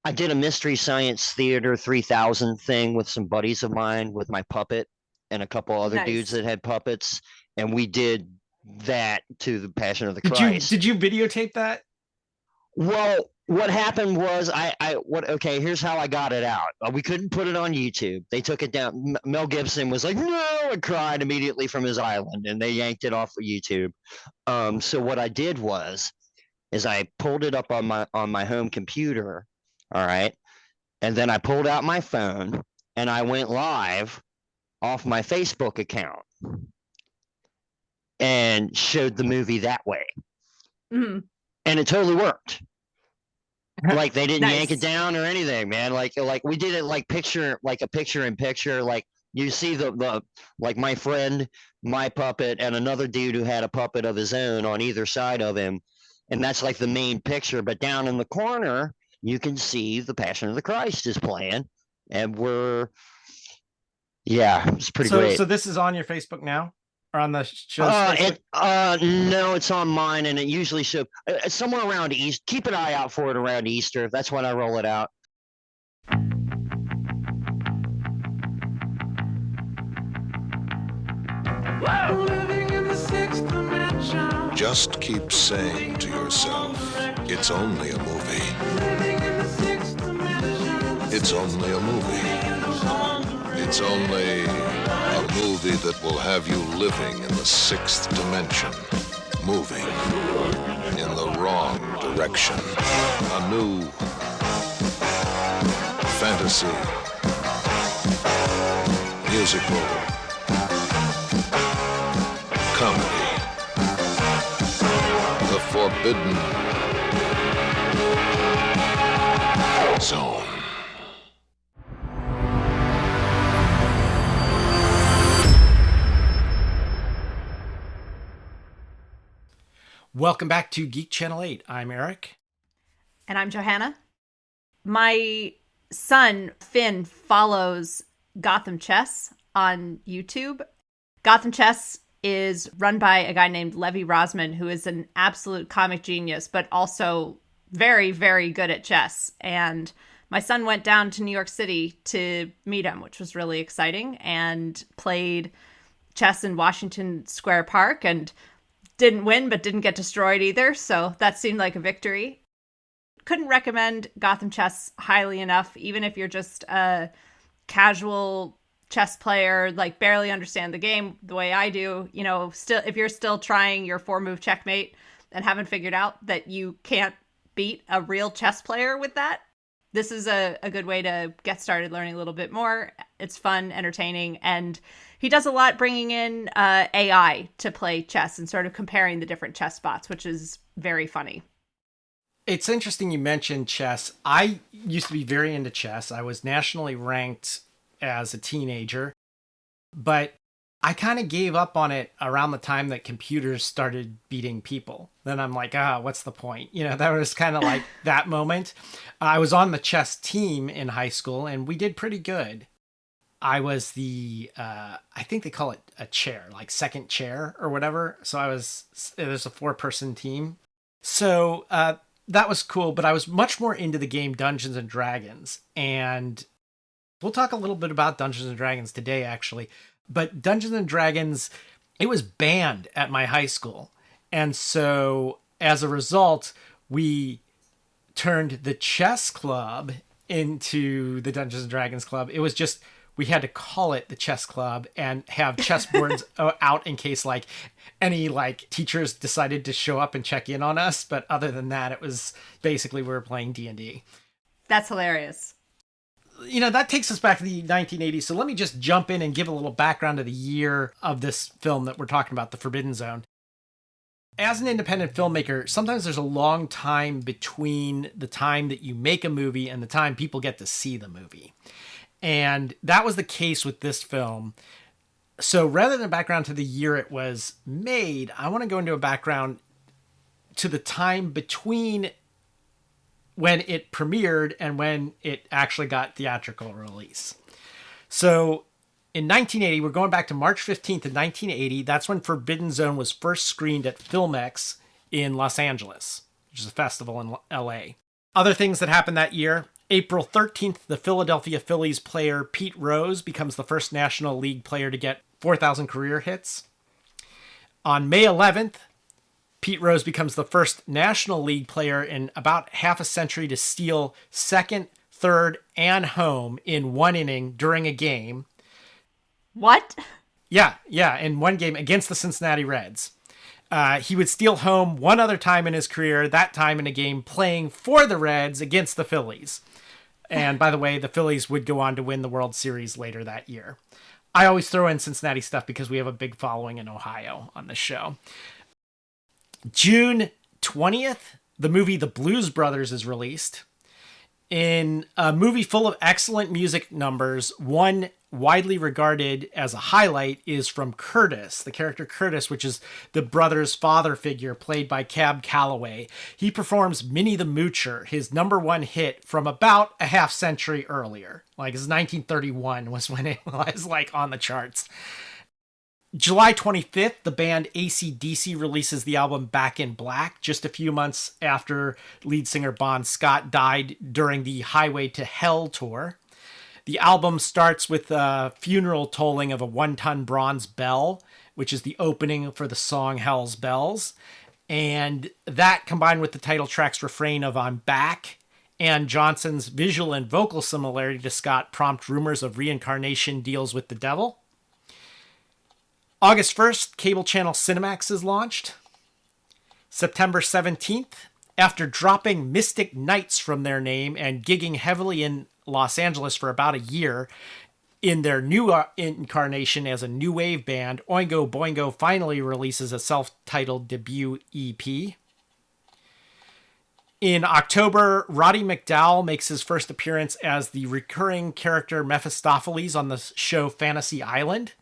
I did a Mystery Science Theater 3000 thing with some buddies of mine with my puppet and a couple other dudes Nice. that had puppets, and we did that to the Passion of the Did you Christ. did you videotape that? Well, what happened was okay, here's how I got it out. We couldn't put it on YouTube. They took it down. Mel Gibson was like, "No," and cried immediately from his island, and they yanked it off of YouTube. So what I did was is I pulled it up on my home computer, all right, and then I pulled out my phone and I went live off my Facebook account and showed the movie that way. Mhm. And it totally worked. Like they didn't yank it Nice. down or anything, man. Like we did it like a picture in picture. Like you see the like my friend, my puppet, and another dude who had a puppet of his own on either side of him, and that's like the main picture. But down in the corner, you can see the Passion of the Christ is playing, and yeah, it's pretty So great. so this is on your Facebook now, or on the show's Facebook? No, it's on mine, and it usually shows somewhere around Easter. Keep an eye out for it around Easter. That's when I roll it out. Just keep saying to yourself, it's only a movie. It's only a movie. It's only a movie that will have you living in the sixth dimension, moving in the wrong direction. A new fantasy, musical, comedy. The Forbidden Zone. Welcome back to Geek Channel 8. I'm Eric. And I'm Johanna. My son, Finn, follows Gotham Chess on YouTube. Gotham Chess is run by a guy named Levi Rosman, who is an absolute comic genius, but also very, very good at chess. And my son went down to New York City to meet him, which was really exciting, and played chess in Washington Square Park and didn't win, but didn't get destroyed either. So that seemed like a victory. Couldn't recommend Gotham Chess highly enough, even if you're just a casual chess player, like barely understand the game the way I do. You know, still, if you're still trying your 4-move checkmate and haven't figured out that you can't beat a real chess player with that, this is a good way to get started learning a little bit more. It's fun, entertaining, and he does a lot bringing in AI to play chess and sort of comparing the different chess spots, which is very funny. It's interesting you mentioned chess. I used to be very into chess. I was nationally ranked as a teenager, but I kind of gave up on it around the time that computers started beating people. Then I'm like, what's the point? You know, that was kind of like that moment. I was on the chess team in high school and we did pretty good. I was the, I think they call it a chair, like second chair or whatever. So it was a 4-person team. So that was cool, but I was much more into the game Dungeons and Dragons. And we'll talk a little bit about Dungeons and Dragons today, actually. But Dungeons and Dragons, it was banned at my high school. And so as a result, we turned the chess club into the Dungeons and Dragons club. It was just, we had to call it the chess club and have chessboards out in case like any like teachers decided to show up and check in on us. But other than that, it was basically we were playing D&D. That's hilarious. You know, that takes us back to the 1980s. So let me just jump in and give a little background to the year of this film that we're talking about, The Forbidden Zone. As an independent filmmaker, sometimes there's a long time between the time that you make a movie and the time people get to see the movie. And that was the case with this film. So rather than background to the year it was made, I want to go into a background to the time between when it premiered and when it actually got theatrical release. So in 1980, we're going back to March 15th of 1980. That's when Forbidden Zone was first screened at Filmex in Los Angeles, which is a festival in LA. Other things that happened that year, April 13th, the Philadelphia Phillies player Pete Rose becomes the first National League player to get 4,000 career hits. On May 11th, Pete Rose becomes the first National League player in about half a century to steal second, third, and home in one inning during a game. What? Yeah, in one game against the Cincinnati Reds. He would steal home one other time in his career, that time in a game playing for the Reds against the Phillies. And by the way, the Phillies would go on to win the World Series later that year. I always throw in Cincinnati stuff because we have a big following in Ohio on this show. June 20th, the movie The Blues Brothers is released. In a movie full of excellent music numbers, one widely regarded as a highlight is from Curtis, the character Curtis, which is the brother's father figure played by Cab Calloway. He performs Minnie the Moocher, his number one hit from about a half century earlier. Like, it's 1931 was when it was like on the charts. July 25th, the band AC/DC releases the album Back in Black, just a few months after lead singer Bon Scott died during the Highway to Hell tour. The album starts with a funeral tolling of a 1-ton bronze bell, which is the opening for the song Hell's Bells. And that, combined with the title track's refrain of I'm Back, and Johnson's visual and vocal similarity to Scott, prompt rumors of reincarnation deals with the devil. August 1st, cable channel Cinemax is launched. September 17th, after dropping Mystic Knights from their name and gigging heavily in Los Angeles for about a year, in their new incarnation as a new wave band, Oingo Boingo finally releases a self-titled debut EP. In October, Roddy McDowall makes his first appearance as the recurring character Mephistopheles on the show Fantasy Island.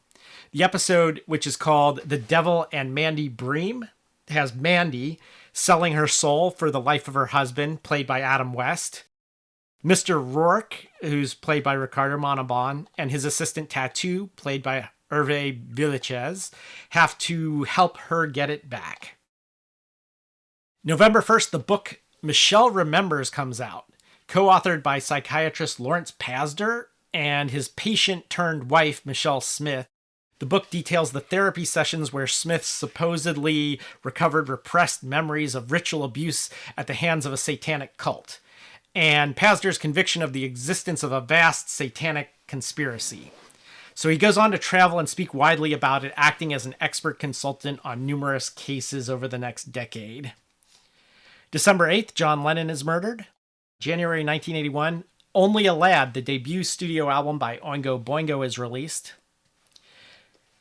The episode, which is called The Devil and Mandy Bream, has Mandy selling her soul for the life of her husband, played by Adam West. Mr. Rourke, who's played by Ricardo Montalban, and his assistant Tattoo, played by Hervé Villachez, have to help her get it back. November 1st, the book Michelle Remembers comes out, co-authored by psychiatrist Lawrence Pazder and his patient-turned-wife, Michelle Smith. The book details the therapy sessions where Smith supposedly recovered repressed memories of ritual abuse at the hands of a satanic cult, and Pazder's conviction of the existence of a vast satanic conspiracy. So he goes on to travel and speak widely about it, acting as an expert consultant on numerous cases over the next decade. December 8th, John Lennon is murdered. January 1981, Only a Lad, the debut studio album by Oingo Boingo, is released.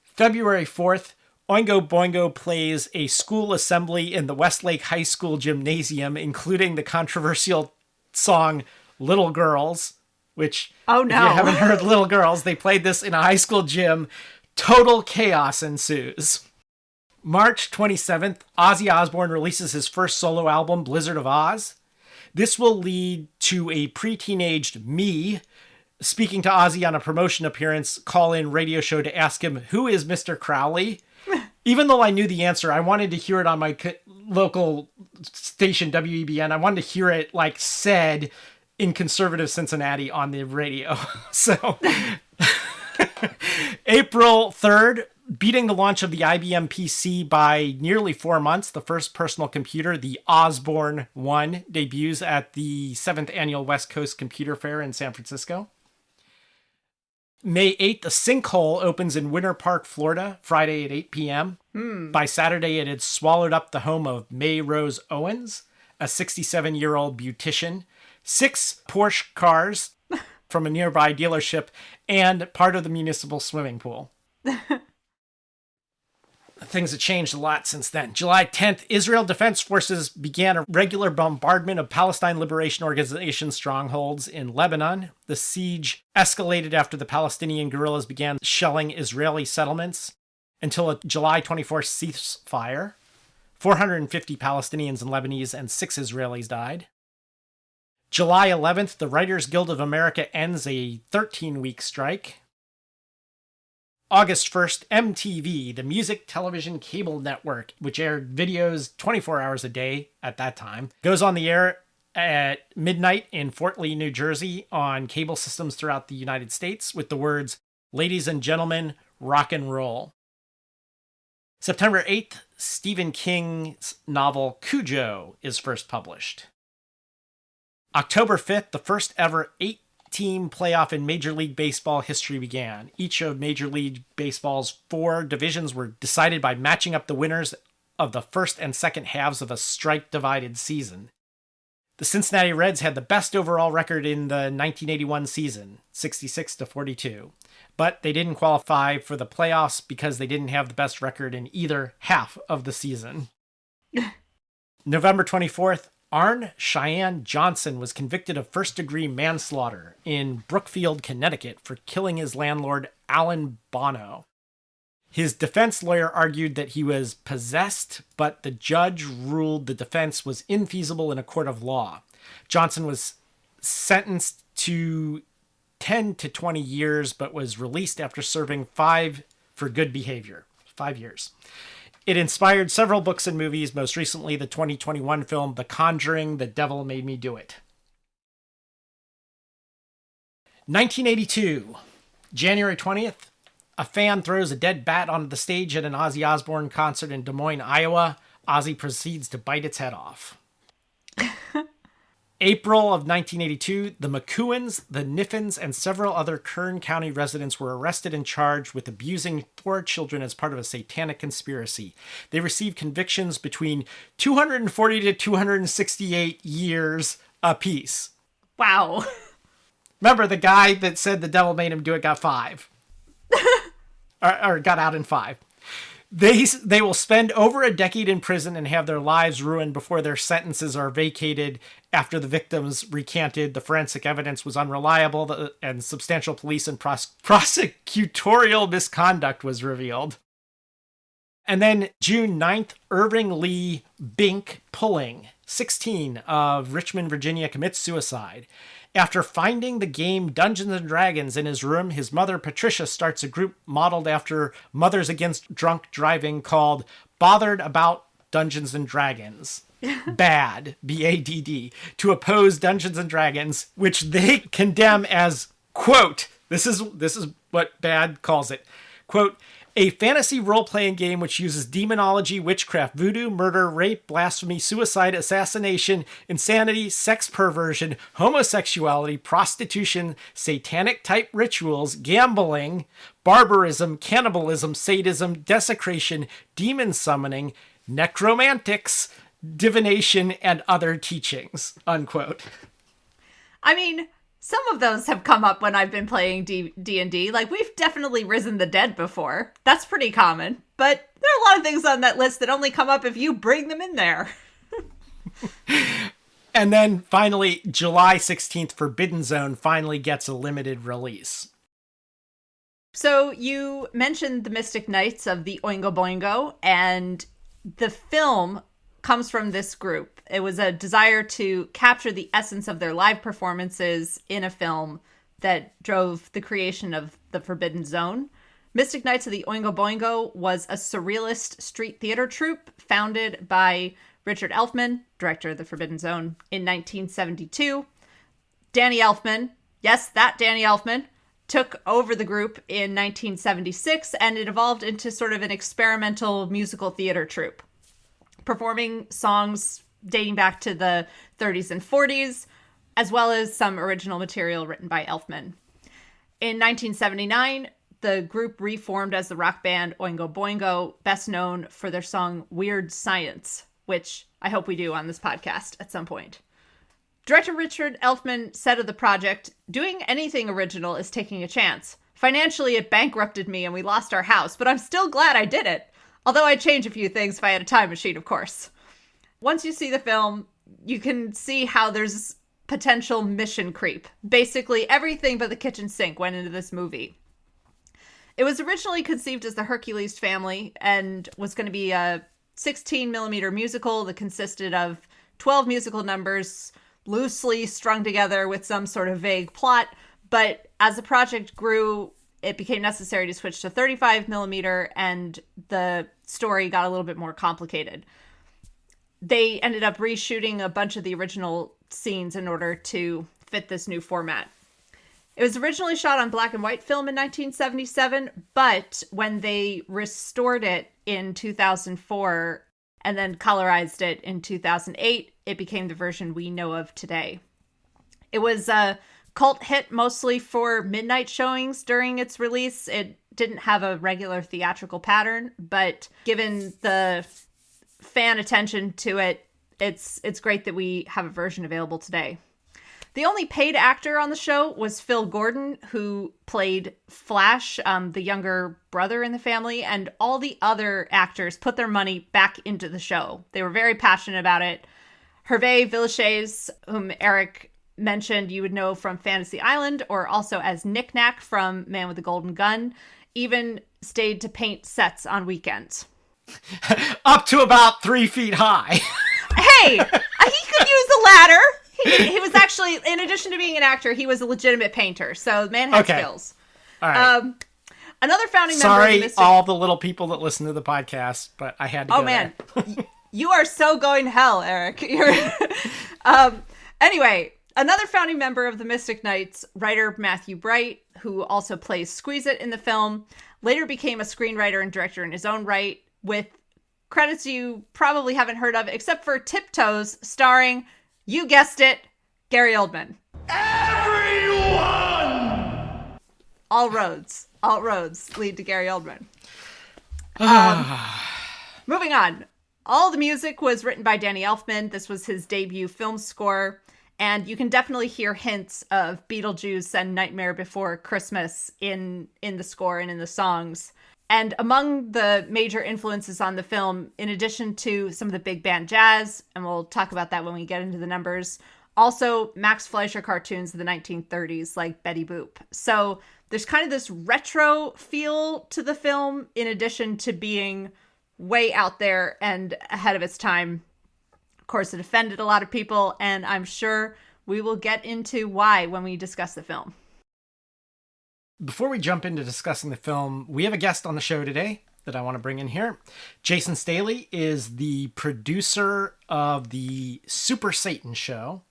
February 4th, Oingo Boingo plays a school assembly in the Westlake High School gymnasium, including the controversial song Little Girls, which, if you haven't heard Little Girls, they played this in a high school gym. Total chaos ensues. March 27th, Ozzy Osbourne releases his first solo album, Blizzard of Oz. This will lead to a pre-teenaged me speaking to Ozzy on a promotion appearance call-in radio show to ask him, who is Mr. Crowley? Even though I knew the answer, I wanted to hear it on my local station, WEBN. I wanted to hear it like said in conservative Cincinnati on the radio. So April 3rd, beating the launch of the IBM PC by nearly 4 months, the first personal computer, the Osborne 1, debuts at the 7th Annual West Coast Computer Fair in San Francisco. May 8th, a sinkhole opens in Winter Park, Florida, Friday at 8 p.m. By Saturday, it had swallowed up the home of May Rose Owens, a 67-year-old beautician, 6 Porsche cars from a nearby dealership, and part of the municipal swimming pool. Things have changed a lot since then. July 10th, Israel Defense Forces began a regular bombardment of Palestine Liberation Organization strongholds in Lebanon. The siege escalated after the Palestinian guerrillas began shelling Israeli settlements until a July 24th ceasefire. 450 Palestinians and Lebanese and 6 Israelis died. July 11th, the Writers Guild of America ends a 13-week strike. August 1st, MTV, the music television cable network, which aired videos 24 hours a day at that time, goes on the air at midnight in Fort Lee, New Jersey on cable systems throughout the United States with the words, "Ladies and gentlemen, rock and roll." September 8th, Stephen King's novel Cujo is first published. October 5th, the first ever 8-team playoff in Major League Baseball history began. Each of Major League Baseball's 4 divisions were decided by matching up the winners of the first and second halves of a strike-divided season. The Cincinnati Reds had the best overall record in the 1981 season, 66-42. But they didn't qualify for the playoffs because they didn't have the best record in either half of the season. November 24th, Arne Cheyenne Johnson was convicted of first-degree manslaughter in Brookfield, Connecticut for killing his landlord, Alan Bono. His defense lawyer argued that he was possessed, but the judge ruled the defense was infeasible in a court of law. Johnson was sentenced to 10 to 20 years, but was released after serving 5 for good behavior. 5 years. It inspired several books and movies, most recently the 2021 film The Conjuring, The Devil Made Me Do It. 1982, January 20th, a fan throws a dead bat onto the stage at an Ozzy Osbourne concert in Des Moines, Iowa. Ozzy proceeds to bite its head off. April of 1982, the McCuins, the Niffins, and several other Kern County residents were arrested and charged with abusing 4 children as part of a satanic conspiracy. They received convictions between 240 to 268 years apiece. Wow. Remember, the guy that said the devil made him do it got 5. or got out in 5. They will spend over a decade in prison and have their lives ruined before their sentences are vacated after the victims recanted the forensic evidence was unreliable and substantial police and prosecutorial misconduct was revealed. And then June 9th, Irving Lee Bink Pulling, 16, of Richmond, Virginia, commits suicide. After finding the game Dungeons & Dragons in his room, his mother, Patricia, starts a group modeled after Mothers Against Drunk Driving called Bothered About Dungeons & Dragons. BAD, B-A-D-D, to oppose Dungeons & Dragons, which they condemn as, quote, this is what BAD calls it, quote, a fantasy role-playing game which uses demonology, witchcraft, voodoo, murder, rape, blasphemy, suicide, assassination, insanity, sex perversion, homosexuality, prostitution, satanic-type rituals, gambling, barbarism, cannibalism, sadism, desecration, demon summoning, necromantics, divination, and other teachings, unquote. I mean, some of those have come up when I've been playing D&D. Like, we've definitely risen the dead before. That's pretty common. But there are a lot of things on that list that only come up if you bring them in there. And then finally, July 16th, Forbidden Zone finally gets a limited release. So you mentioned the Mystic Knights of the Oingo Boingo, and the film comes from this group. It was a desire to capture the essence of their live performances in a film that drove the creation of the Forbidden Zone. Mystic Knights of the Oingo Boingo was a surrealist street theater troupe founded by Richard Elfman, director of the Forbidden Zone, in 1972. Danny Elfman, yes, that Danny Elfman, took over the group in 1976, and it evolved into sort of an experimental musical theater troupe, performing songs dating back to the 30s and 40s, as well as some original material written by Elfman. In 1979, the group reformed as the rock band Oingo Boingo, best known for their song Weird Science, which I hope we do on this podcast at some point. Director Richard Elfman said of the project, "Doing anything original is taking a chance. Financially, it bankrupted me and we lost our house, but I'm still glad I did it. Although I'd change a few things if I had a time machine, of course." Once you see the film, you can see how there's potential mission creep. Basically, everything but the kitchen sink went into this movie. It was originally conceived as the Hercules family and was going to be a 16mm musical that consisted of 12 musical numbers loosely strung together with some sort of vague plot. But as the project grew, it became necessary to switch to 35mm, and the story got a little bit more complicated. They ended up reshooting a bunch of the original scenes in order to fit this new format. It was originally shot on black and white film in 1977, but when they restored it in 2004 and then colorized it in 2008, it became the version we know of today. It was a cult hit mostly for midnight showings during its release. It didn't have a regular theatrical pattern, but given the fan attention to it, it's great that we have a version available today. The only paid actor on the show was Phil Gordon, who played Flash, the younger brother in the family, and all the other actors put their money back into the show. They were very passionate about it. Hervé Villechaize, whom Eric mentioned you would know from Fantasy Island, or also as Knick Knack from Man with the Golden Gun, even stayed to paint sets on weekends. Up to about 3 feet high. Hey, he could use a ladder. He was actually, in addition to being an actor, he was a legitimate painter. So the man had skills. All right. Another founding member of the Mystic... all the little people that listen to the podcast, but I had to go man. there. You are so going to hell, Eric. Anyway, another founding member of the Mystic Knights, writer Matthew Bright, who also plays Squeeze-It in the film, later became a screenwriter and director in his own right, with credits you probably haven't heard of, except for Tiptoes, starring... you guessed it, Gary Oldman. Everyone! All roads lead to Gary Oldman. Moving on. All the music was written by Danny Elfman. This was his debut film score. And you can definitely hear hints of Beetlejuice and Nightmare Before Christmas in the score and in the songs. And among the major influences on the film, in addition to some of the big band jazz, and we'll talk about that when we get into the numbers, also Max Fleischer cartoons of the 1930s like Betty Boop. So there's kind of this retro feel to the film, in addition to being way out there and ahead of its time. Of course, it offended a lot of people, and I'm sure we will get into why when we discuss the film. Before we jump into discussing the film, we have a guest on the show today that I want to bring in here. Jasone Staley is the producer of the Super Satan Show,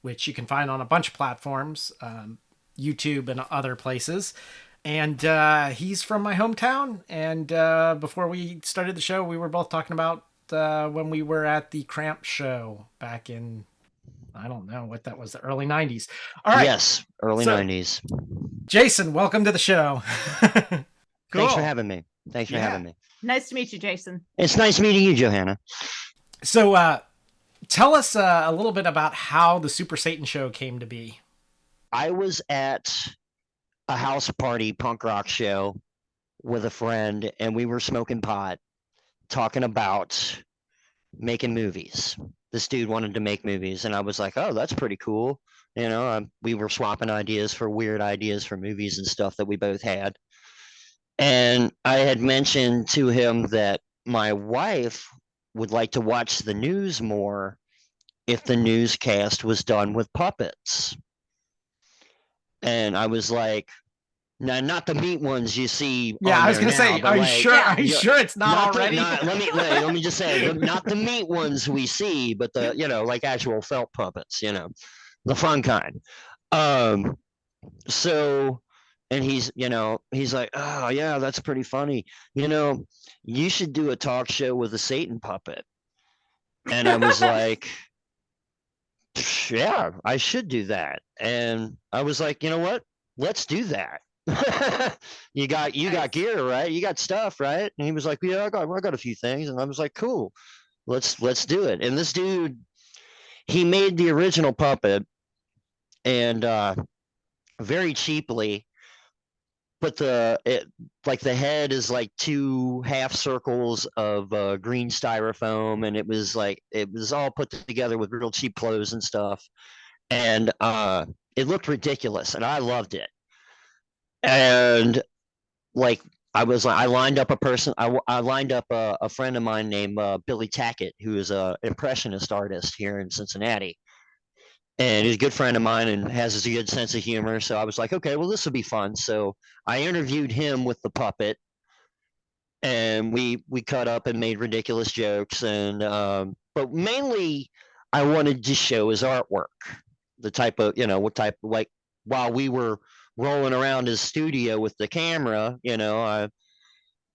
which you can find on a bunch of platforms, YouTube and other places. And he's from my hometown. And before we started the show, we were both talking about when we were at the Cramp show back in, I don't know what that was, the early 90s. All right. Yes, early 90s. Jasone, welcome to the show. Cool. Thanks for having me. Nice to meet you, Jason. It's nice meeting you, Johanna. So tell us a little bit about how the Super Satan Show came to be. I was at a house party punk rock show with a friend, and we were smoking pot, talking about making movies. This dude wanted to make movies, and I was like, oh, that's pretty cool. You know, we were swapping ideas for weird ideas for movies and stuff that we both had. And I had mentioned to him that my wife would like to watch the news more if the newscast was done with puppets. And I was like, now, not the meat ones you see. Yeah, I was going to say, are you sure? Are you sure it's not already? Let me just say, not the meat ones we see, but the, like actual felt puppets, the fun kind. So, and he's like, oh yeah, that's pretty funny. You should do a talk show with a Satan puppet. And I was like, yeah, I should do that. And I was like, you know what? Let's do that. you got gear, right? You got stuff, right? And he was like, yeah, I got a few things. And I was like, cool, let's do it. And this dude, he made the original puppet, and very cheaply, but the head is like 2 half circles of green styrofoam, and it was all put together with real cheap clothes and stuff, and it looked ridiculous, and I loved it. And I lined up a person. I lined up a friend of mine named Billy Tackett, who is an impressionist artist here in Cincinnati, and he's a good friend of mine and has a good sense of humor. So I was like, okay, well, this will be fun. So I interviewed him with the puppet, and we cut up and made ridiculous jokes. And but mainly, I wanted to show his artwork, the type of, what type, like, while we were rolling around his studio with the camera,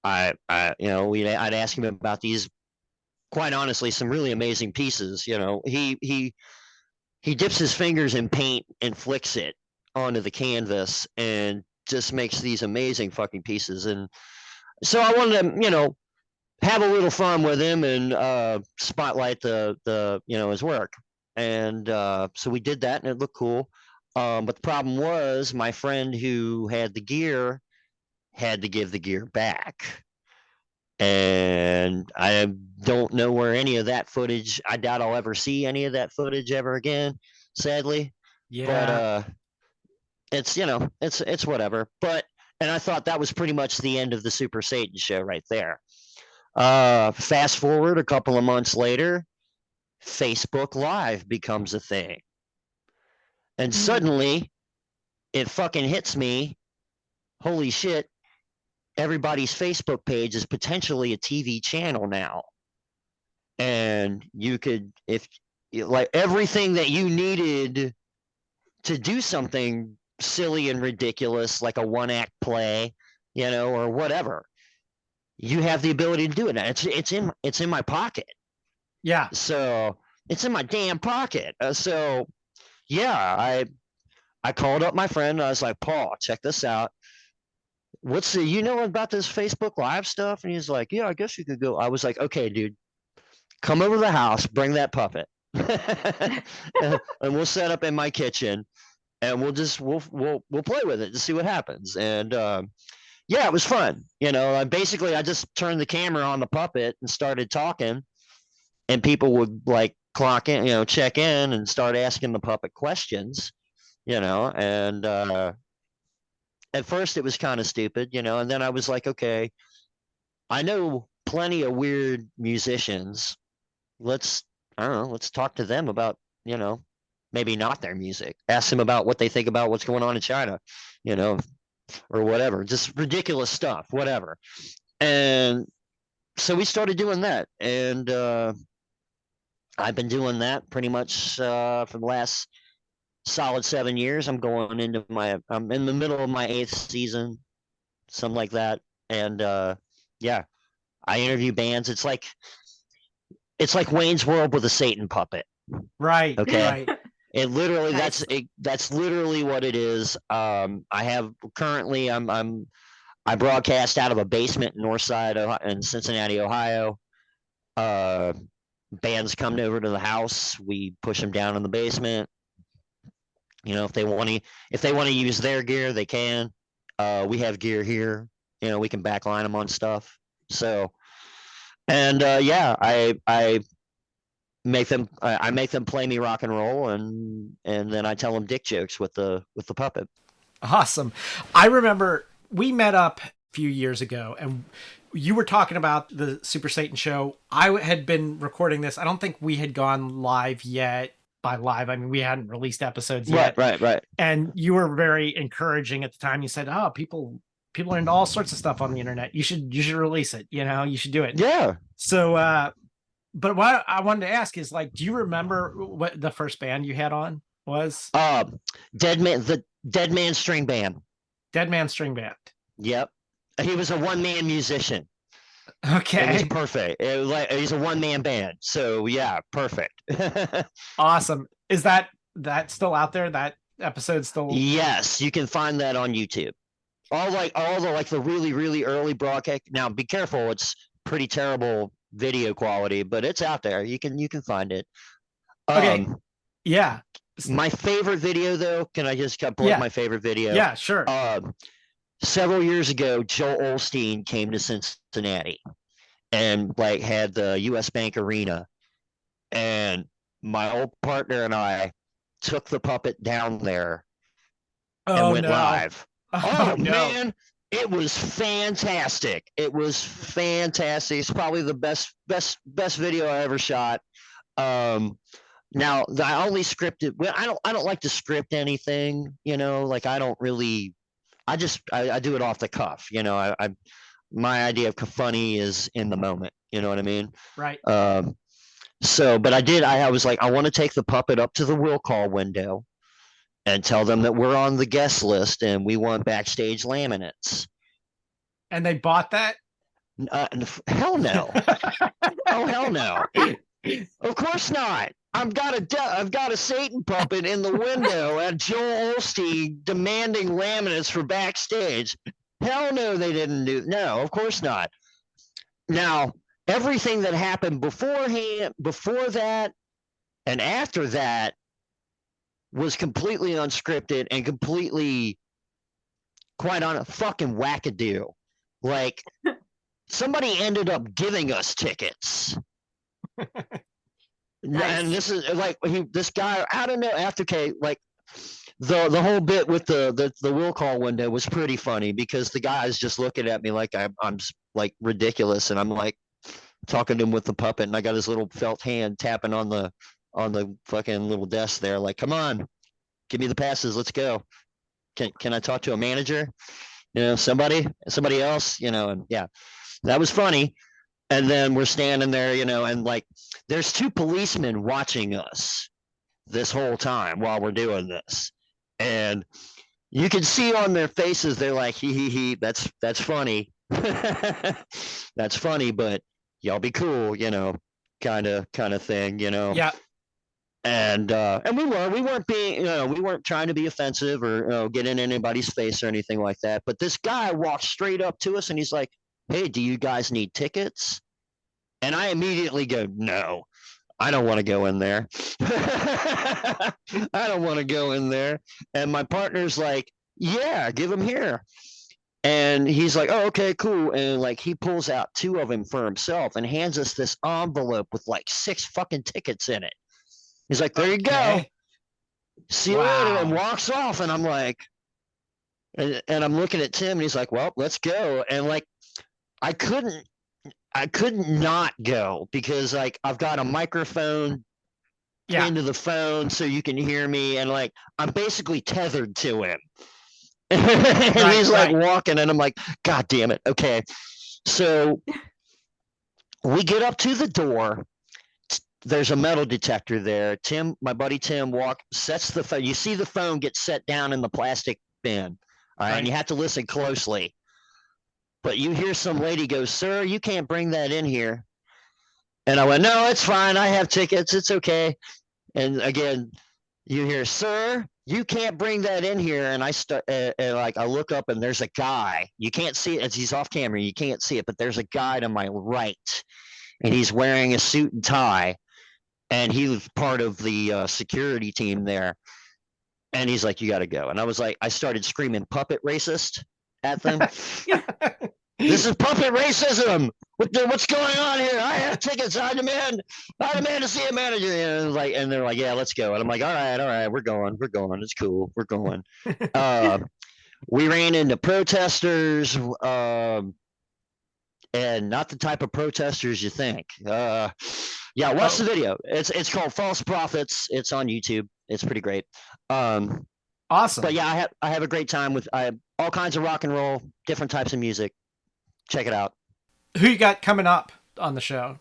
I'd ask him about these, quite honestly, some really amazing pieces. He dips his fingers in paint and flicks it onto the canvas and just makes these amazing fucking pieces. And so I wanted to, have a little fun with him and spotlight the his work. And so we did that, and it looked cool. But the problem was, my friend who had the gear had to give the gear back. And I don't know where any of that footage, I doubt I'll ever see any of that footage ever again, sadly. Yeah. But it's whatever. And I thought that was pretty much the end of the Super Satan show right there. Fast forward a couple of months later, Facebook Live becomes a thing. And suddenly it fucking hits me. Holy shit. Everybody's Facebook page is potentially a TV channel now. And you could, if like everything that you needed to do something silly and ridiculous, like a one-act play, or whatever, you have the ability to do it. It's in my pocket. Yeah. So it's in my damn pocket. So yeah, I called up my friend. I was like, Paul, check this out. You know about this Facebook Live stuff? And he's like, yeah, I guess you could go. I was like, okay, dude, come over to the house, bring that puppet, and we'll set up in my kitchen, and we'll play with it to see what happens. And yeah, it was fun. Basically, I just turned the camera on the puppet and started talking, and people would like clock in, check in and start asking the puppet questions, and at first it was kind of stupid, and then I was like, okay, I know plenty of weird musicians. Let's talk to them about, maybe not their music. Ask them about what they think about what's going on in China, or whatever, just ridiculous stuff, whatever. And so we started doing that. And I've been doing that pretty much for the last solid 7 years. I'm in the middle of my 8th season, something like that. And yeah, I interview bands. It's like Wayne's World with a Satan puppet. Right. Okay. Right. It literally Nice. that's literally what it is. I have currently I broadcast out of a basement in Northside in Cincinnati, Ohio. Bands come over to the house. We push them down in the basement. If they want to use their gear, they can. We have gear here. We can backline them on stuff. So, and yeah, I make them play me rock and roll, and then I tell them dick jokes with the puppet. Awesome. I remember we met up a few years ago, and you were talking about the Super Satan show. I had been recording this. I don't think we had gone live yet. By live, I mean we hadn't released episodes yet. Right. And you were very encouraging at the time. You said, "Oh, people are into all sorts of stuff on the internet. You should release it. You should do it." Yeah. So, but what I wanted to ask is, like, do you remember what the first band you had on was? The Dead Man String Band. Dead Man String Band. Yep. He was a one-man musician. Okay. It was perfect. It was like he's a one-man band. So yeah, perfect. Awesome. Is that still out there? That episode still? Yes, you can find that on YouTube. All the really, really early broadcast. Now be careful, it's pretty terrible video quality, but it's out there. You can find it. Okay. Yeah. My favorite video though, can I just pull up my favorite video? Yeah, sure. Several years ago, Joel Osteen came to Cincinnati and like had the US Bank Arena, and my old partner and I took the puppet down there and went live. Oh no. Man, it was fantastic. It was fantastic. It's probably the best video I ever shot. Now I only scripted. Well, I don't like to script anything. Like I don't really. I do it off the cuff. My idea of funny is in the moment. You know what I mean? Right. So, but I was like, I want to take the puppet up to the will call window and tell them that we're on the guest list and we want backstage laminates. And they bought that? Hell no. Oh, hell no. Of course not. I've got a Satan puppet in the window at Joel Osteen demanding laminates for backstage. Hell no, they didn't do. No, of course not. Now, everything that happened beforehand, before that, and after that was completely unscripted and completely, quite on a fucking wackadoo. Like, somebody ended up giving us tickets. Nice. And this is like this guy, I don't know, after like the whole bit with the will call window was pretty funny because the guy's just looking at me like I'm like ridiculous, and I'm like talking to him with the puppet, and I got his little felt hand tapping on the fucking little desk there, like, come on, give me the passes, let's go. Can I talk to a manager? You know, somebody else, you know, and yeah, that was funny. And then we're standing there, you know, and like there's two policemen watching us this whole time while we're doing this. And you can see on their faces, they're like, he, that's funny. That's funny, but y'all be cool, you know, kind of thing, you know. Yeah. And we weren't being, you know, we weren't trying to be offensive or, you know, get in anybody's face or anything like that. But this guy walked straight up to us and he's like, hey, do you guys need tickets? And I immediately go, no, I don't want to go in there. I don't want to go in there. And my partner's like, yeah, give them here. And he's like, oh, okay, cool. And like he pulls out two of them for himself and hands us this envelope with like 6 fucking tickets in it. He's like, there you go. See you later, and walks off. And I'm like, and I'm looking at Tim and he's like, well, let's go. And like, I couldn't not go because like I've got a microphone into the phone so you can hear me, and like I'm basically tethered to him. And he's like walking, and I'm like, God damn it. Okay. So we get up to the door. There's a metal detector there. Tim, my buddy Tim, sets the phone. You see the phone get set down in the plastic bin. All right. And you have to listen closely. But you hear some lady go, sir, you can't bring that in here. And I went, no, it's fine. I have tickets. It's okay. And again, you hear, sir, you can't bring that in here. And I start, and like I look up, and there's a guy. You can't see it as he's off camera. You can't see it, but there's a guy to my right, and he's wearing a suit and tie, and he was part of the security team there. And he's like, you got to go. And I was like, I started screaming puppet racist at them. This is puppet racism. What's going on here? I have tickets. I demand to see a manager. And they're like, yeah, let's go. And I'm like, all right, we're going. It's cool. We're going. We ran into protesters, and not the type of protesters you think. Yeah, watch the video. It's called False Prophets. It's on YouTube. It's pretty great. Awesome. But yeah, I have a great time with all kinds of rock and roll, different types of music. Check it out. Who you got coming up on the show?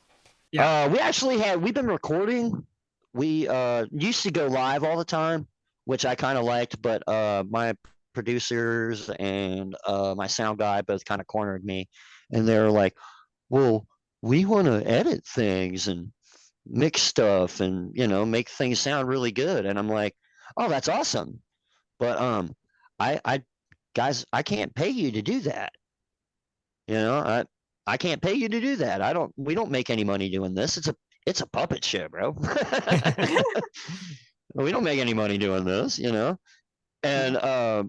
Yeah. We've been recording. We used to go live all the time, which I kind of liked, but my producers and my sound guy both kind of cornered me, and they were like, well, we want to edit things and mix stuff and, you know, make things sound really good. And I'm like, oh, that's awesome. But I guys, I can't pay you to do that. You know, I can't pay you to do that. We don't make any money doing this. It's a puppet show, bro. We don't make any money doing this, you know. And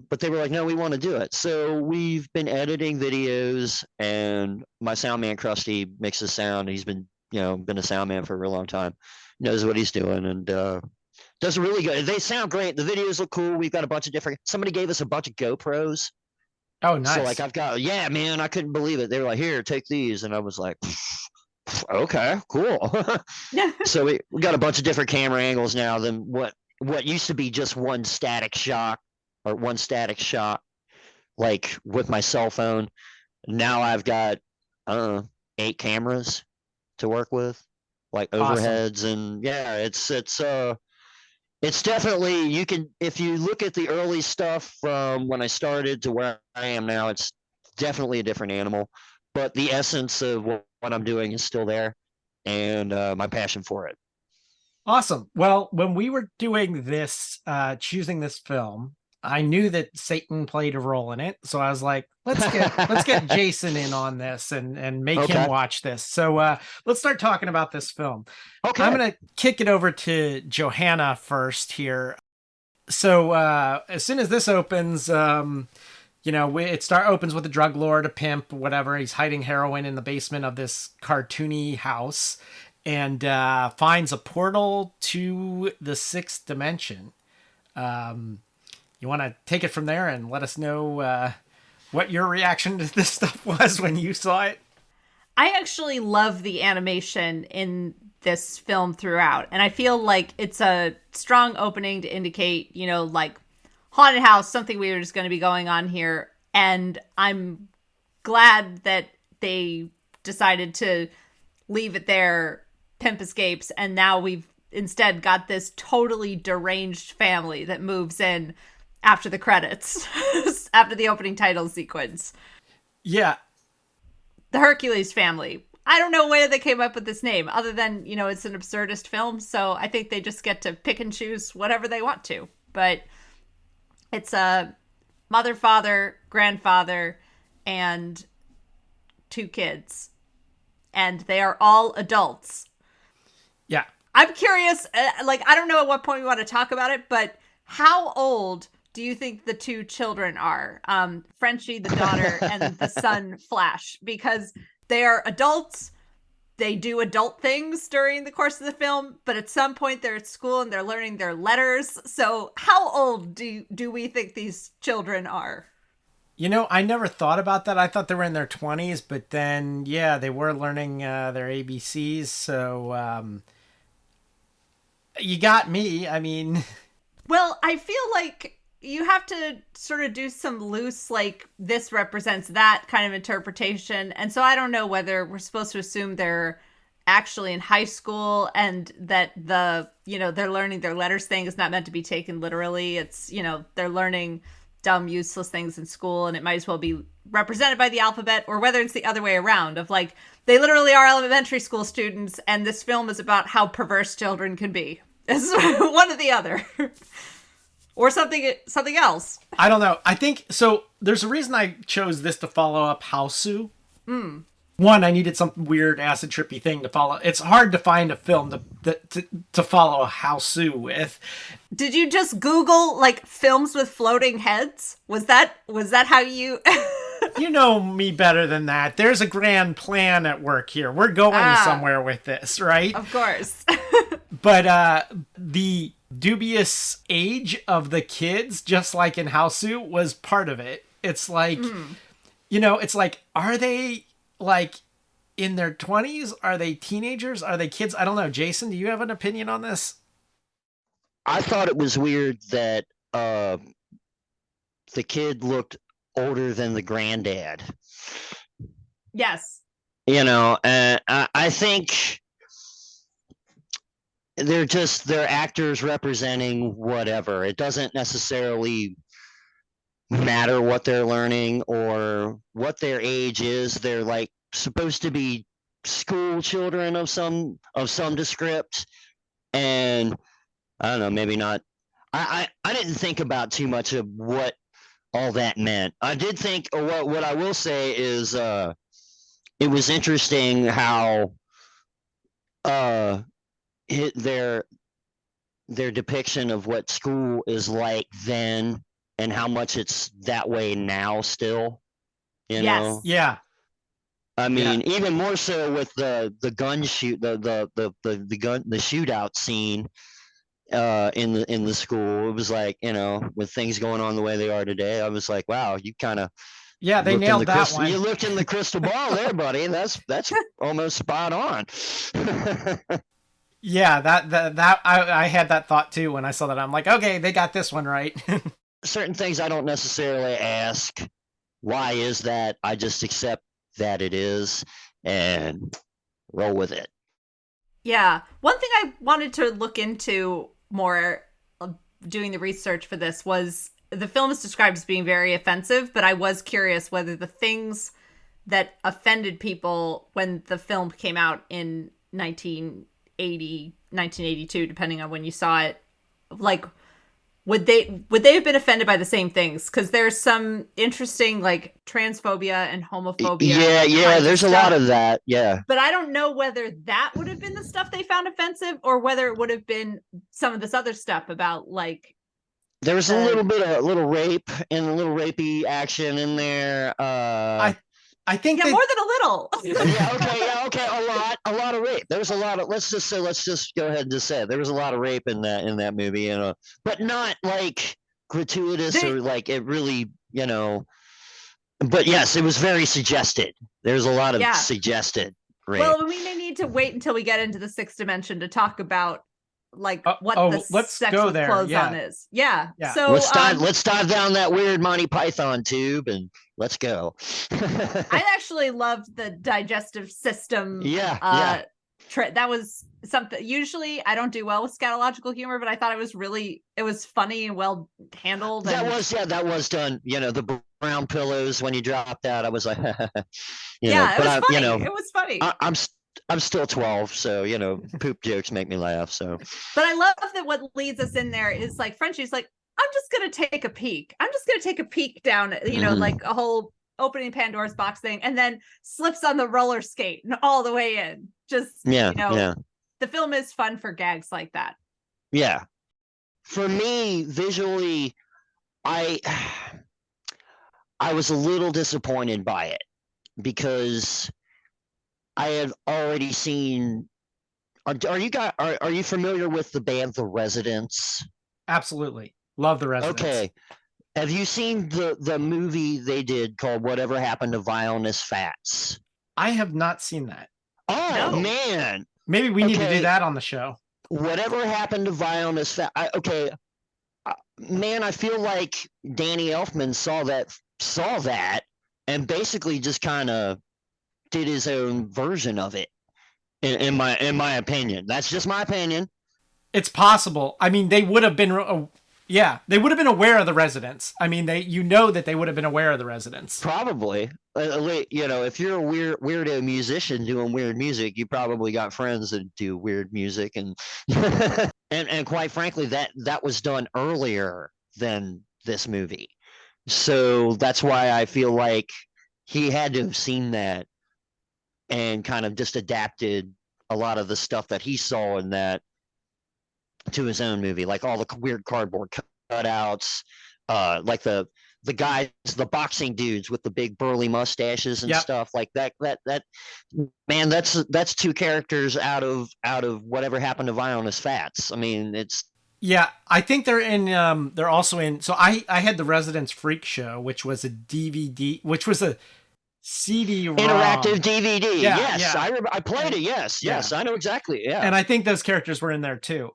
but they were like, no, we want to do it. So we've been editing videos, and my sound man Krusty mixes sound. He's been a sound man for a real long time, knows what he's doing, and does really good. They sound great. The videos look cool. We've got a bunch of different. Somebody gave us a bunch of GoPros. Oh, nice. So like yeah, man, I couldn't believe it. They were like, here, take these. And I was like, okay, cool. So we got a bunch of different camera angles now than what used to be just one static shot, like with my cell phone. Now I've got, I don't know, 8 cameras to work with. like Awesome. overheads, and yeah, it's definitely, you can, if you look at the early stuff from when I started to where I am now, it's definitely a different animal, but the essence of what I'm doing is still there, and my passion for it. Awesome. Well, when we were doing this, choosing this film, I knew that Satan played a role in it. So I was like, let's get Jason in on this and make him Okay. watch this. So let's start talking about this film. I'm Okay. gonna kick it over to Johanna first here. So as soon as this opens, opens with a drug lord, a pimp, whatever. He's hiding heroin in the basement of this cartoony house, and finds a portal to the sixth dimension. You want to take it from there and let us know what your reaction to this stuff was when you saw it? I actually love the animation in this film throughout. And I feel like it's a strong opening to indicate, like haunted house, something weird is going to be going on here. And I'm glad that they decided to leave it there, pimp escapes, and now we've instead got this totally deranged family that moves in after the credits, after the opening title sequence. Yeah. The Hercules family. I don't know where they came up with this name, other than, it's an absurdist film, so I think they just get to pick and choose whatever they want to. But it's a mother, father, grandfather, and 2 kids. And they are all adults. Yeah. I'm curious, I don't know at what point we want to talk about it, but how old do you think the 2 children are? Frenchie, the daughter, and the son, Flash, because they are adults. They do adult things during the course of the film, but at some point they're at school and they're learning their letters. So how old do we think these children are? I never thought about that. I thought they were in their 20s, but then, yeah, they were learning their ABCs. So you got me. I mean... Well, I feel like you have to sort of do some loose, this represents that kind of interpretation. And so I don't know whether we're supposed to assume they're actually in high school and that they're learning their letters thing is not meant to be taken literally. It's, they're learning dumb, useless things in school and it might as well be represented by the alphabet, or whether it's the other way around of they literally are elementary school students and this film is about how perverse children can be. It's one or the other. Or something else. I don't know. I think so. There's a reason I chose this to follow up Hausu. One, I needed some weird acid trippy thing to follow. It's hard to find a film to follow a Hausu with. Did you just Google films with floating heads? Was that how you? You know me better than that. There's a grand plan at work here. We're going somewhere with this, right? Of course. But the dubious age of the kids, just like in Hausu, was part of it. It's it's are they in their 20s? Are they teenagers? Are they kids? I don't know. Jason, do you have an opinion on this? I thought it was weird that the kid looked older than the granddad. Yes. And I think they're actors representing whatever. It doesn't necessarily matter what they're learning or what their age is. They're supposed to be school children of some descript, and I don't know, maybe not. I didn't think about too much of what all that meant. I did think, what I will say is it was interesting how their depiction of what school is like then and how much it's that way now still. Yes. Yeah. I mean, even more so with the gun shoot, the shootout scene in the school. It was with things going on the way they are today, I was like, wow, you kind of they nailed that one. You looked in the crystal ball there, buddy. That's almost spot on. Yeah, that I had that thought too when I saw that. I'm like, okay, they got this one right. Certain things I don't necessarily ask, why is that? I just accept that it is and roll with it. Yeah. One thing I wanted to look into more doing the research for this was the film is described as being very offensive, but I was curious whether the things that offended people when the film came out in 1980, 1982, depending on when you saw it, like, would they have been offended by the same things? Because there's some interesting, like, transphobia and homophobia. Yeah, there's a lot of that. Yeah. But I don't know whether that would have been the stuff they found offensive or whether it would have been some of this other stuff about, like, there was a little bit of a little rape and a little rapey action in there. I think more than a little. Okay. A lot of rape. There was a lot of. Let's just go ahead and just say it. There was a lot of rape in that movie, but not like gratuitous or like it really, But yes, it was very suggested. There's a lot of suggested rape. Well, we may need to wait until we get into the sixth dimension to talk about like what the sex with clothes on is. Yeah. So let's dive down that weird Monty Python tube and let's go. I actually loved the digestive system. That was something. Usually I don't do well with scatological humor, but I thought it was funny and well handled. That was done. The brown pillows when you dropped out, I was like, it was funny. It was funny. I'm still 12, so poop jokes make me laugh. So, but I love that what leads us in there is like Frenchie's like, I'm just gonna take a peek. I'm just gonna take a peek down, like a whole opening Pandora's box thing, and then slips on the roller skate and all the way in. Just the film is fun for gags like that. Yeah, for me visually, I was a little disappointed by it because I had already seen. Are you familiar with the band The Residents? Absolutely, love The Residents. Okay, have you seen the movie they did called Whatever Happened to Violinist Fats? I have not seen that. Oh no. Man, maybe we need to do that on the show. Whatever Happened to Violinist Fats? Man, I feel like Danny Elfman saw that and basically just kind of did his own version of it. In my opinion, that's just my opinion. It's possible. I mean, they would have been, they would have been aware of The Residents. I mean, that they would have been aware of The Residents. Probably. If you're a weirdo musician doing weird music, you probably got friends that do weird music, and and quite frankly, that was done earlier than this movie. So that's why I feel like he had to have seen that and kind of just adapted a lot of the stuff that he saw in that to his own movie, like all the weird cardboard cutouts, like the guys, the boxing dudes with the big burly mustaches and stuff like that. That man, that's two characters out of Whatever Happened to Violinist Fats. I mean, it's. Yeah, I think they're in. They're also in. So I had The Residents Freak Show, which was a DVD, which was a CD-ROM. Interactive DVD. Yeah, yes, yeah. I played it. Yes, I know exactly. Yeah, and I think those characters were in there too.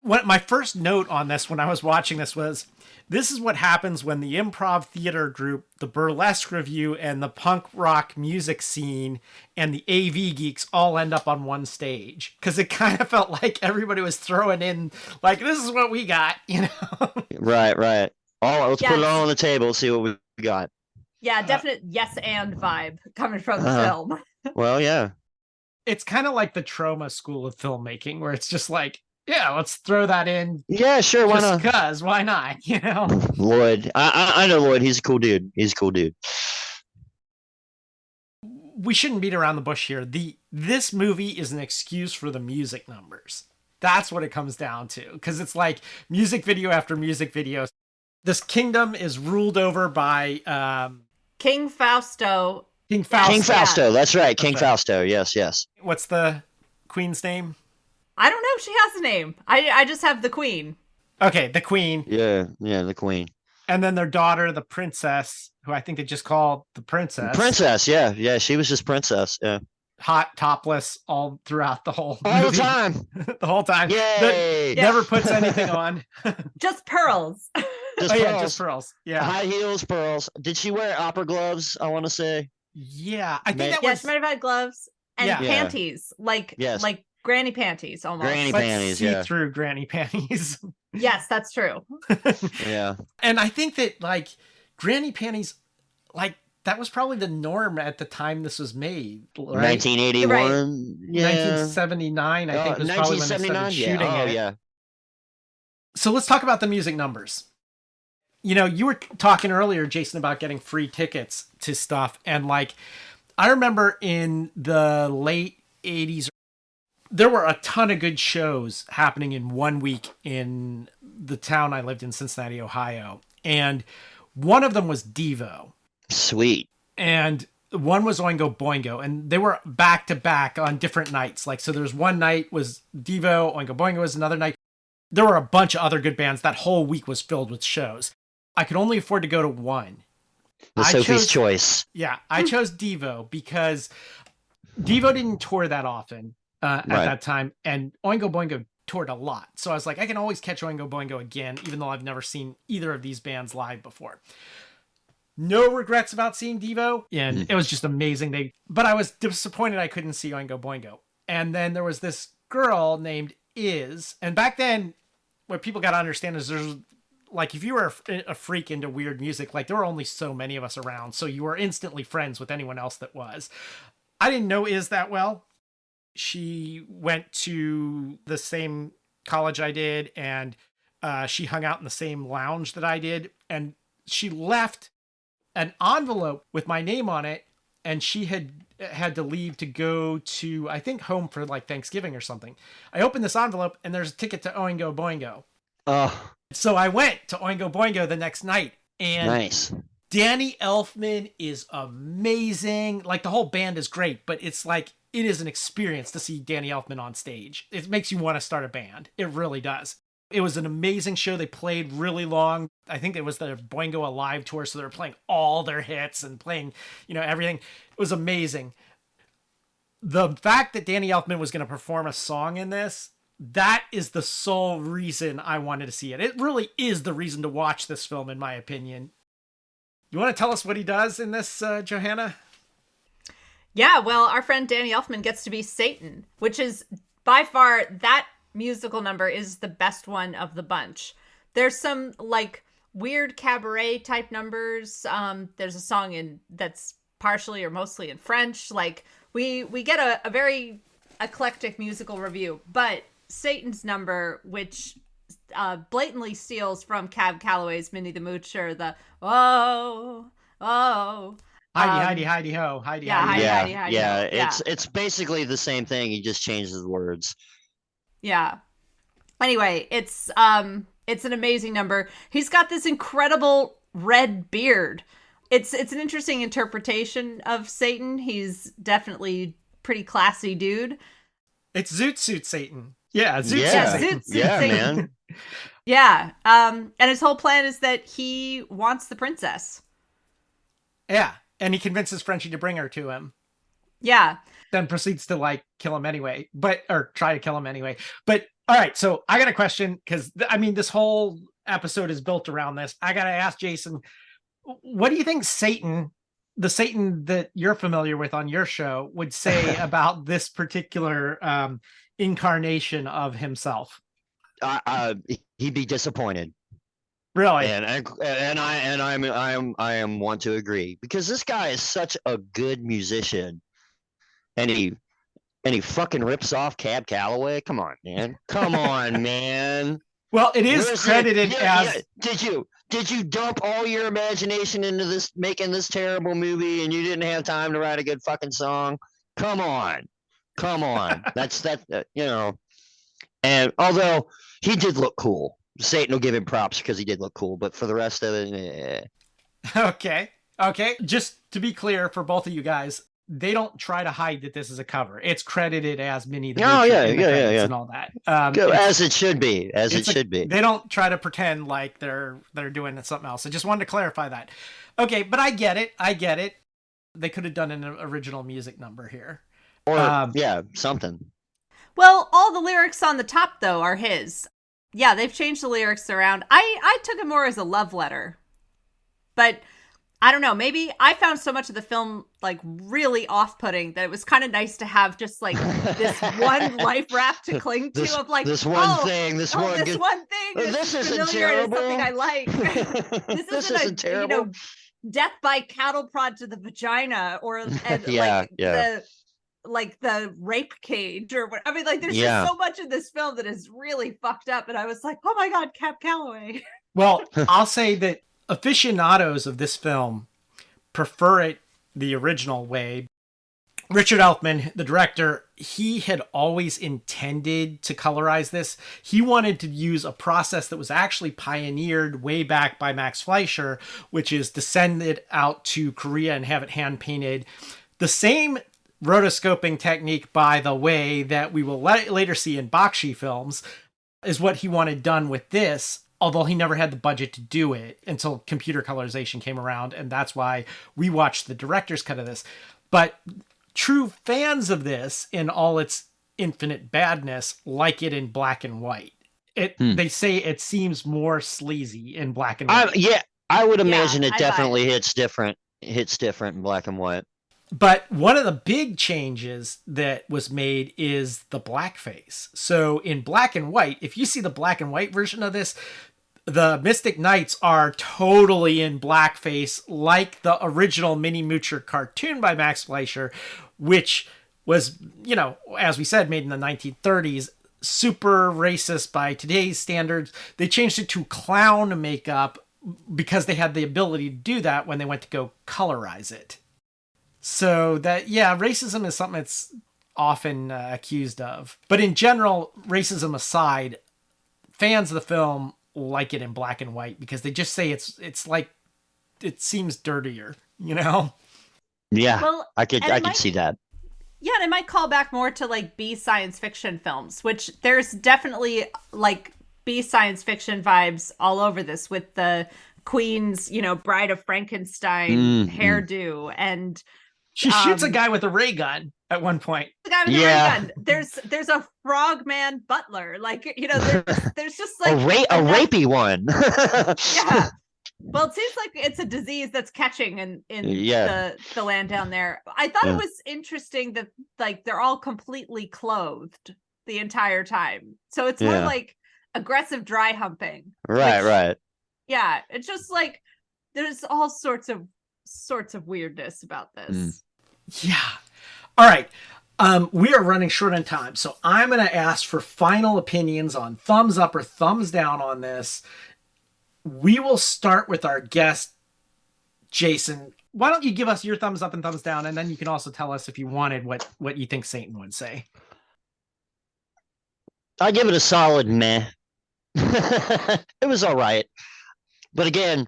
What my first note on this when I was watching this was, this is what happens when the improv theater group, the burlesque review, and the punk rock music scene and the AV geeks all end up on one stage. Because it kind of felt like everybody was throwing in, like, this is what we got, Right. Let's put it all on the table, see what we got. Yeah, definite yes and vibe coming from the film. Well, yeah. It's kind of like the Trauma School of Filmmaking, where it's just like, yeah, let's throw that in. Yeah, sure, why not? Because, why not, Lloyd. I know Lloyd. He's a cool dude. We shouldn't beat around the bush here. This movie is an excuse for the music numbers. That's what it comes down to. Because it's like music video after music video. This kingdom is ruled over by... King Fausto. King Fausto, that's right. King Fausto, yes. What's the queen's name? I don't know if she has a name. I just have the queen. Okay, the queen. Yeah, the queen. And then their daughter, the princess, who I think they just called the princess. Princess, yeah. She was just princess, yeah. Hot, topless, all throughout the whole all movie. the time. The whole time. Yay! Never puts anything on. Just pearls. Just pearls. Yeah. High heels, pearls. Did she wear opera gloves, I want to say? Yeah. I think that was... she might have had gloves and panties. Like Granny panties, almost. Granny But panties, yeah. see-through granny panties. Yes, that's true. Yeah. And I think that, like, granny panties, like, that was probably the norm at the time this was made, right? 1981. Right. Yeah. 1979, I think, was probably when they started shooting yeah. Oh, it. yeah. So let's talk about the music numbers. You know, you were talking earlier, Jason, about getting free tickets to stuff. And, like, I remember in the late 80s, there were a ton of good shows happening in 1 week in the town I lived in, Cincinnati, Ohio. And one of them was Devo. Sweet. And one was Oingo Boingo. And they were back to back on different nights. Like, so there was one night was Devo, Oingo Boingo was another night. There were a bunch of other good bands. That whole week was filled with shows. I could only afford to go to one. Sophie's Choice. Yeah, I chose Devo because Devo didn't tour that often at that time, and Oingo Boingo toured a lot. So I was like, I can always catch Oingo Boingo again, even though I've never seen either of these bands live before. No regrets about seeing Devo, and it was just amazing. But I was disappointed I couldn't see Oingo Boingo. And then there was this girl named Iz, and back then, what people got to understand is there's, like, if you were a freak into weird music, like, there were only so many of us around, so you were instantly friends with anyone else that was. I didn't know Iz that well. She went to the same college I did, and she hung out in the same lounge that I did, and she left an envelope with my name on it, and she had to leave to go to, I think, home for, like, Thanksgiving or something. I opened this envelope, and there's a ticket to Oingo Boingo. Oh. So I went to Oingo Boingo the next night, and Nice. Danny Elfman is amazing. Like, the whole band is great, but it's like, it is an experience to see Danny Elfman on stage. It makes you want to start a band. It really does. It was an amazing show. They played really long. I think it was the Boingo Alive tour, so they were playing all their hits and playing, everything. It was amazing. The fact that Danny Elfman was going to perform a song in this, that is the sole reason I wanted to see it. It really is the reason to watch this film, in my opinion. You want to tell us what he does in this, Johanna? Yeah, well, our friend Danny Elfman gets to be Satan, which is by far, that musical number is the best one of the bunch. There's some, like, weird cabaret type numbers. There's a song that's partially or mostly in French. Like, we get a very eclectic musical review, but Satan's number, which blatantly steals from Cab Calloway's Minnie the Moocher, the oh Heidi, Heidi, ho, Heidi, yeah, Heidi. Heidi, Heidi, yeah. ho. It's basically the same thing. He just changes the words. Yeah. Anyway, it's an amazing number. He's got this incredible red beard. It's an interesting interpretation of Satan. He's definitely pretty classy dude. It's Zoot Suit Satan. Yeah, Zoot Yeah. Suit Satan. Zoot Suit Yeah, Satan. man. Yeah. And his whole plan is that he wants the princess. Yeah, and he convinces Frenchie to bring her to him. Yeah. Then proceeds to, like, kill him anyway, or try to kill him anyway. But all right, so I got a question, because this whole episode is built around this. I got to ask Jason, what do you think Satan, the Satan that you're familiar with on your show, would say about this particular incarnation of himself? He'd be disappointed. Really? And I am want to agree, because this guy is such a good musician, and he fucking rips off Cab Calloway. Come on, man. Come on, man. Well, it is credited as. Yeah. Did you dump all your imagination into this, making this terrible movie, and you didn't have time to write a good fucking song? Come on. That's that. And although he did look cool, Satan will give him props because he did look cool. But for the rest of it, Okay. Just to be clear for both of you guys, they don't try to hide that this is a cover. It's credited as Minnie the Moocher in the credits and all that. as it should be. They don't try to pretend like they're doing something else. I just wanted to clarify that. Okay, but I get it. They could have done an original music number here. Or something. Well, all the lyrics on the top, though, are his. Yeah, they've changed the lyrics around. I took it more as a love letter. But I don't know. Maybe I found so much of the film like really off-putting that it was kind of nice to have just like this one life raft to cling to of like this one thing, this one thing. this is isn't familiar and terrible. It's something I like. This isn't terrible. Death by cattle prod to the vagina or the rape cage or what. I mean, like there's just so much in this film that is really fucked up, and I was like, oh my god, Cap Calloway. Well, I'll say that aficionados of this film prefer it the original way. Richard Elfman, the director, he had always intended to colorize this. He wanted to use a process that was actually pioneered way back by Max Fleischer, which is to send it out to Korea and have it hand painted. The same rotoscoping technique, by the way, that we will later see in Bakshi films, is what he wanted done with this. Although he never had the budget to do it until computer colorization came around. And that's why we watched the director's cut of this. But true fans of this in all its infinite badness like it in black and white. They say it seems more sleazy in black and white. I would imagine it definitely hits different in black and white. But one of the big changes that was made is the blackface. So in black and white, if you see the black and white version of this, the Mystic Knights are totally in blackface, like the original Mini Moocher cartoon by Max Fleischer, which was, as we said, made in the 1930s, super racist by today's standards. They changed it to clown makeup because they had the ability to do that when they went to go colorize it. So that, racism is something that's often accused of. But in general, racism aside, fans of the film like it in black and white because they just say it's like, it seems dirtier, Yeah, well, I could see that. Yeah, and it might call back more to like B science fiction films, which there's definitely like B science fiction vibes all over this with the Queen's, Bride of Frankenstein hairdo, and she shoots a guy with a ray gun at one point. The guy with the ray gun. There's a frogman butler, like there's just like a rapey one. Yeah. Well, it seems like it's a disease that's catching in the land down there. I thought it was interesting that like they're all completely clothed the entire time, so it's more like aggressive dry humping. Right. Yeah, it's just like there's all sorts of weirdness about this. Yeah. All right. We are running short on time, so I'm going to ask for final opinions on thumbs up or thumbs down on this. We will start with our guest, Jason. Why don't you give us your thumbs up and thumbs down, and then you can also tell us if you wanted what you think Satan would say. I give it a solid meh. It was all right. But again,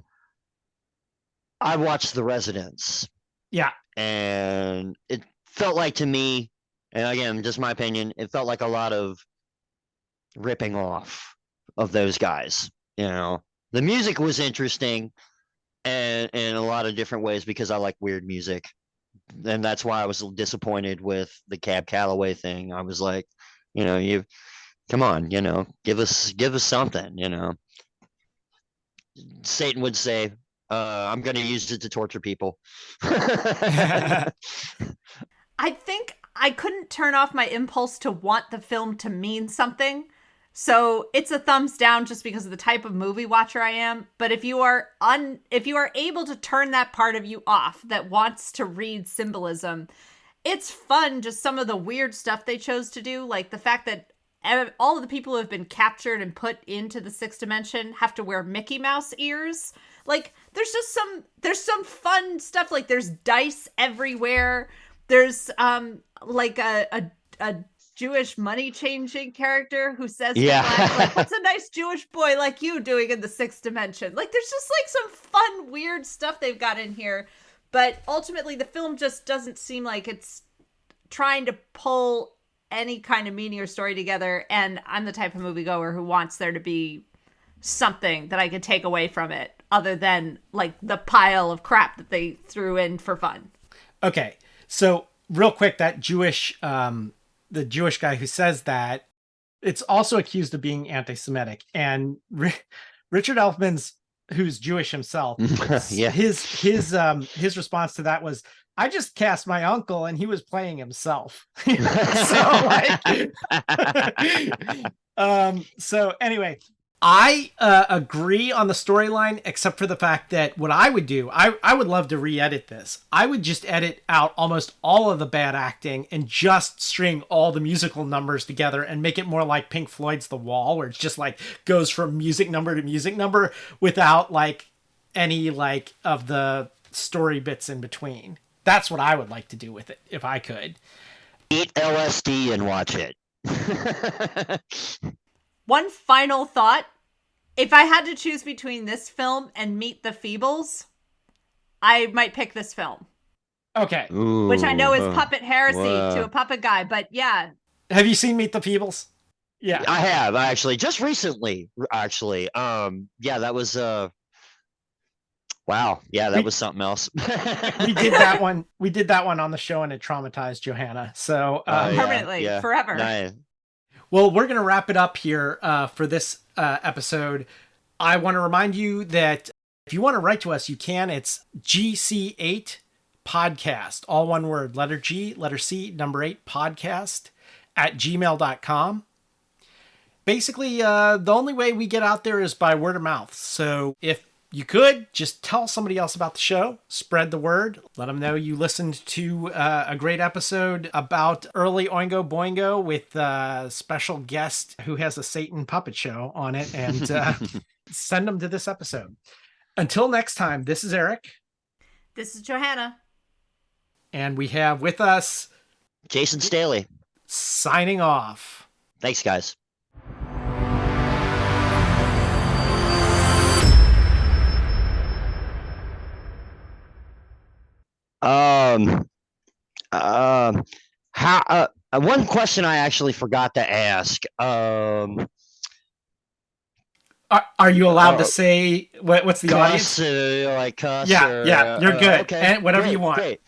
I watched The Residents. Yeah. And it felt like to me, and again, just my opinion, it felt like a lot of ripping off of those guys. The music was interesting and in a lot of different ways because I like weird music. And that's why I was disappointed with the Cab Calloway thing. I was like, you come on, give us something, Satan would say, I'm going to use it to torture people. I think I couldn't turn off my impulse to want the film to mean something. So it's a thumbs down just because of the type of movie watcher I am. But if you are able to turn that part of you off that wants to read symbolism, it's fun. Just some of the weird stuff they chose to do. Like the fact that all of the people who have been captured and put into the sixth dimension have to wear Mickey Mouse ears. Like there's some fun stuff. Like there's dice everywhere. There's like a Jewish money changing character who says, like, what's a nice Jewish boy like you doing in the sixth dimension? Like there's just like some fun, weird stuff they've got in here. But ultimately the film just doesn't seem like it's trying to pull any kind of meaning or story together. And I'm the type of moviegoer who wants there to be something that I could take away from it other than like the pile of crap that they threw in for fun. Okay. So real quick, that the Jewish guy who says that, it's also accused of being anti-Semitic. And Richard Elfman's who's Jewish himself, Yeah. his response to that was, I just cast my uncle and he was playing himself. So so anyway, I agree on the storyline, except for the fact that what I would do, I would love to re-edit this. I would just edit out almost all of the bad acting and just string all the musical numbers together and make it more like Pink Floyd's The Wall, where it's just like goes from music number to music number without like any like of the story bits in between. That's what I would like to do with it if I could. Eat LSD and watch it. One final thought. If I had to choose between this film and Meet the Feebles, I might pick this film. Okay. Ooh, which I know is puppet heresy to a puppet guy, but yeah. Have you seen Meet the Feebles? Yeah. I have, actually. Just recently, actually. Yeah, that was... Wow. Yeah, that was something else. We did that one. We did that one on the show and it traumatized Johanna. So permanently, forever. Nice. Well, we're going to wrap it up here for this episode. I want to remind you that if you want to write to us, you can. It's GC8 podcast, all one word, letter G, letter C, number 8 podcast @gmail.com. Basically, the only way we get out there is by word of mouth. So if you could just tell somebody else about the show, spread the word, let them know you listened to a great episode about early Oingo Boingo with a special guest who has a Satan puppet show on it, and send them to this episode. Until next time, this is Eric. This is Johanna. And we have with us Jasone Staley. Signing off. Thanks, guys. How one question I actually forgot to ask. Are you allowed to say what's the audience? Cuss, like cuss. Yeah, or, yeah, you're good. Okay, And whatever great, you want. Great.